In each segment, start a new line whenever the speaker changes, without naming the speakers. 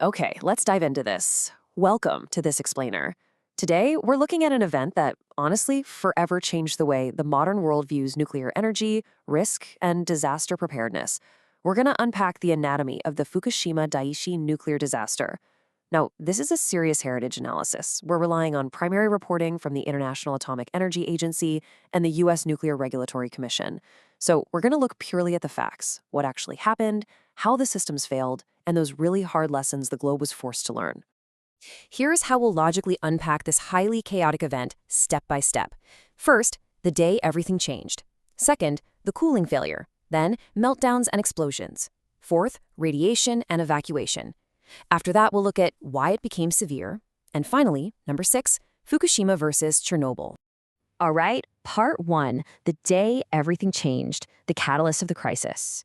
Okay, let's dive into this. Welcome to This Explainer. Today, we're looking at an event that, honestly, forever changed the way the modern world views nuclear energy, risk, and disaster preparedness. We're going to unpack the anatomy of the Fukushima Daiichi nuclear disaster. Now, this is a serious heritage analysis. We're relying on primary reporting from the International Atomic Energy Agency and the U.S. Nuclear Regulatory Commission. So, we're going to look purely at the facts, what actually happened, how the systems failed, and those really hard lessons the globe was forced to learn. Here's how we'll logically unpack this highly chaotic event step by step. First, the day everything changed. Second, the cooling failure. Then, meltdowns and explosions. Fourth, radiation and evacuation. After that, we'll look at why it became severe. And finally, number 6, Fukushima versus Chernobyl. All right, part 1, the day everything changed, the catalyst of the crisis.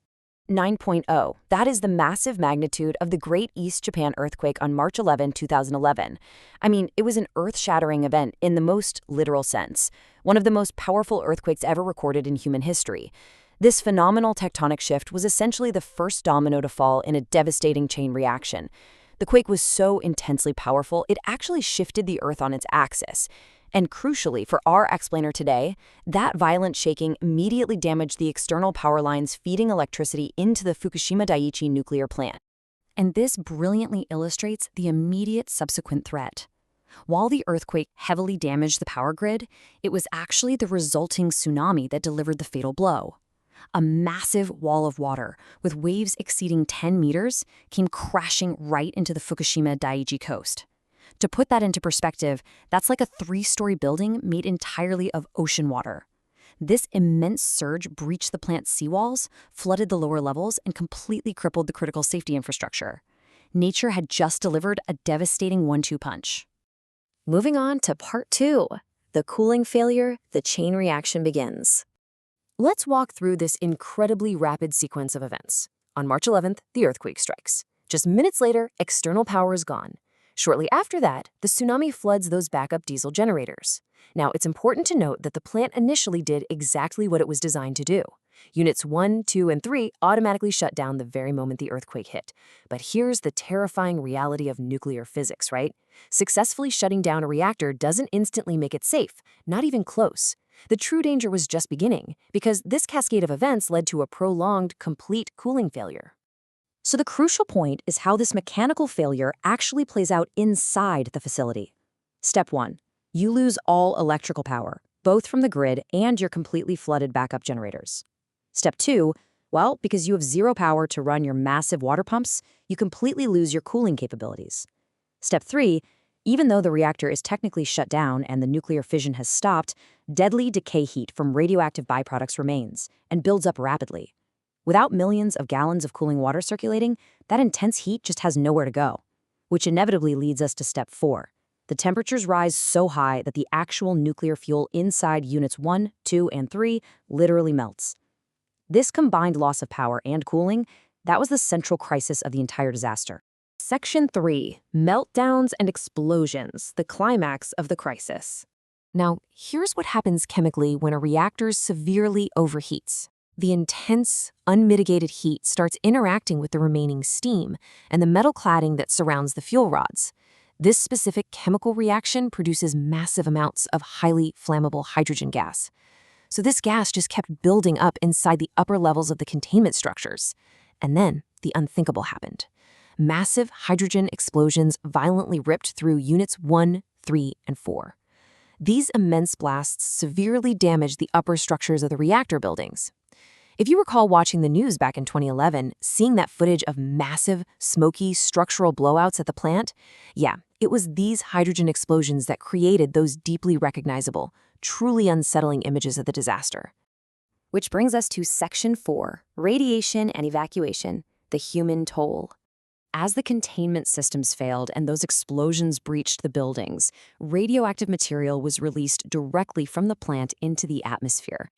9.0. That is the massive magnitude of the Great East Japan earthquake on March 11, 2011. I mean, it was an earth-shattering event in the most literal sense, one of the most powerful earthquakes ever recorded in human history. This phenomenal tectonic shift was essentially the first domino to fall in a devastating chain reaction. The quake was so intensely powerful, it actually shifted the Earth on its axis. And crucially, for our explainer today, that violent shaking immediately damaged the external power lines feeding electricity into the Fukushima Daiichi nuclear plant. And this brilliantly illustrates the immediate subsequent threat. While the earthquake heavily damaged the power grid, it was actually the resulting tsunami that delivered the fatal blow. A massive wall of water, with waves exceeding 10 meters, came crashing right into the Fukushima Daiichi coast. To put that into perspective, that's like a 3-story building made entirely of ocean water. This immense surge breached the plant's seawalls, flooded the lower levels, and completely crippled the critical safety infrastructure. Nature had just delivered a devastating 1-2 punch. Moving on to part 2, the cooling failure, the chain reaction begins. Let's walk through this incredibly rapid sequence of events. On March 11th, the earthquake strikes. Just minutes later, external power is gone. Shortly after that, the tsunami floods those backup diesel generators. Now, it's important to note that the plant initially did exactly what it was designed to do. Units 1, 2, and 3 automatically shut down the very moment the earthquake hit. But here's the terrifying reality of nuclear physics, right? Successfully shutting down a reactor doesn't instantly make it safe, not even close. The true danger was just beginning, because this cascade of events led to a prolonged, complete cooling failure. So the crucial point is how this mechanical failure actually plays out inside the facility. Step 1. You lose all electrical power, both from the grid and your completely flooded backup generators. Step 2. Well, because you have zero power to run your massive water pumps, you completely lose your cooling capabilities. Step 3. Even though the reactor is technically shut down and the nuclear fission has stopped, deadly decay heat from radioactive byproducts remains and builds up rapidly. Without millions of gallons of cooling water circulating, that intense heat just has nowhere to go, which inevitably leads us to step 4. The temperatures rise so high that the actual nuclear fuel inside units 1, 2, and 3 literally melts. This combined loss of power and cooling, that was the central crisis of the entire disaster. Section 3. Meltdowns and explosions, the climax of the crisis. Now, here's what happens chemically when a reactor severely overheats. The intense, unmitigated heat starts interacting with the remaining steam and the metal cladding that surrounds the fuel rods. This specific chemical reaction produces massive amounts of highly flammable hydrogen gas. So this gas just kept building up inside the upper levels of the containment structures. And then the unthinkable happened. Massive hydrogen explosions violently ripped through units 1, 3, and 4. These immense blasts severely damaged the upper structures of the reactor buildings. If you recall watching the news back in 2011, seeing that footage of massive, smoky, structural blowouts at the plant, yeah, it was these hydrogen explosions that created those deeply recognizable, truly unsettling images of the disaster. Which brings us to Section 4, Radiation and Evacuation, the human toll. As the containment systems failed and those explosions breached the buildings, radioactive material was released directly from the plant into the atmosphere.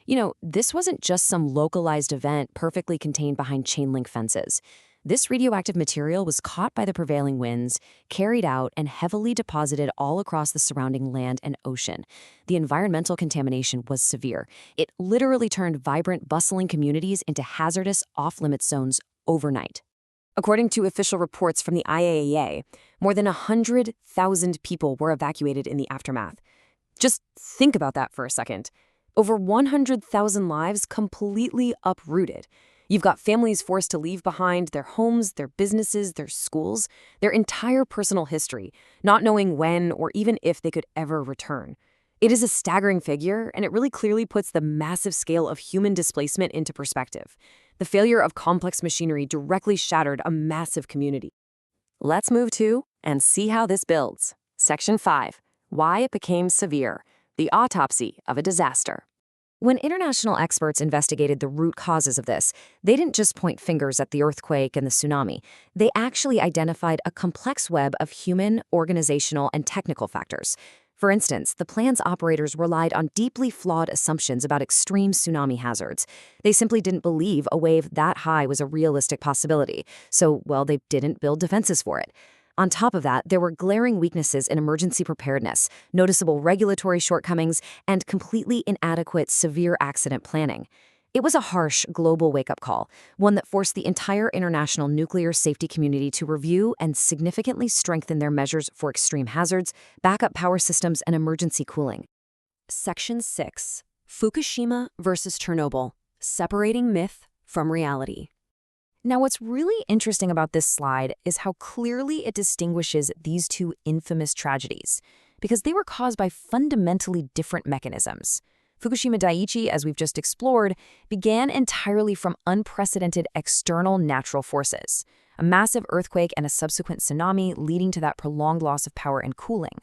This wasn't just some localized event perfectly contained behind chain-link fences. This radioactive material was caught by the prevailing winds, carried out, and heavily deposited all across the surrounding land and ocean. The environmental contamination was severe. It literally turned vibrant, bustling communities into hazardous, off-limits zones overnight. According to official reports from the IAEA, more than 100,000 people were evacuated in the aftermath. Just think about that for a second. Over 100,000 lives completely uprooted. You've got families forced to leave behind their homes, their businesses, their schools, their entire personal history, not knowing when or even if they could ever return. It is a staggering figure, and it really clearly puts the massive scale of human displacement into perspective. The failure of complex machinery directly shattered a massive community. Let's move to and see how this builds. Section 5. Why it became severe. The autopsy of a disaster. When international experts investigated the root causes of this, they didn't just point fingers at the earthquake and the tsunami. They actually identified a complex web of human, organizational, and technical factors. For instance, the plan's operators relied on deeply flawed assumptions about extreme tsunami hazards. They simply didn't believe a wave that high was a realistic possibility, so, well, they didn't build defenses for it. On top of that, there were glaring weaknesses in emergency preparedness, noticeable regulatory shortcomings, and completely inadequate severe accident planning. It was a harsh global wake-up call, one that forced the entire international nuclear safety community to review and significantly strengthen their measures for extreme hazards, backup power systems, and emergency cooling. Section 6. Fukushima versus Chernobyl. Separating myth from reality. Now, what's really interesting about this slide is how clearly it distinguishes these two infamous tragedies, because they were caused by fundamentally different mechanisms. Fukushima Daiichi, as we've just explored, began entirely from unprecedented external natural forces, a massive earthquake and a subsequent tsunami leading to that prolonged loss of power and cooling.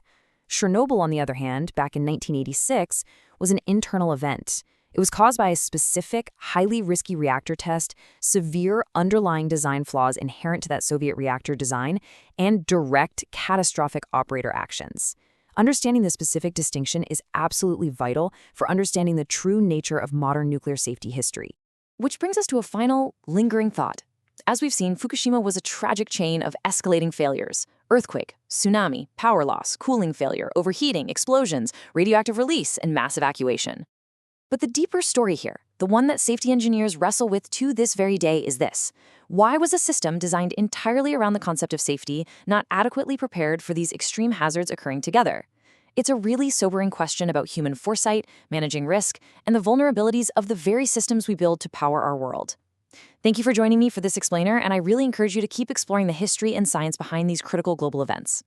Chernobyl, on the other hand, back in 1986, was an internal event. It was caused by a specific, highly risky reactor test, severe underlying design flaws inherent to that Soviet reactor design, and direct, catastrophic operator actions. Understanding the specific distinction is absolutely vital for understanding the true nature of modern nuclear safety history. Which brings us to a final, lingering thought. As we've seen, Fukushima was a tragic chain of escalating failures. Earthquake, tsunami, power loss, cooling failure, overheating, explosions, radioactive release, and mass evacuation. But the deeper story here, the one that safety engineers wrestle with to this very day, is this. Why was a system designed entirely around the concept of safety not adequately prepared for these extreme hazards occurring together? It's a really sobering question about human foresight, managing risk, and the vulnerabilities of the very systems we build to power our world. Thank you for joining me for this explainer, and I really encourage you to keep exploring the history and science behind these critical global events.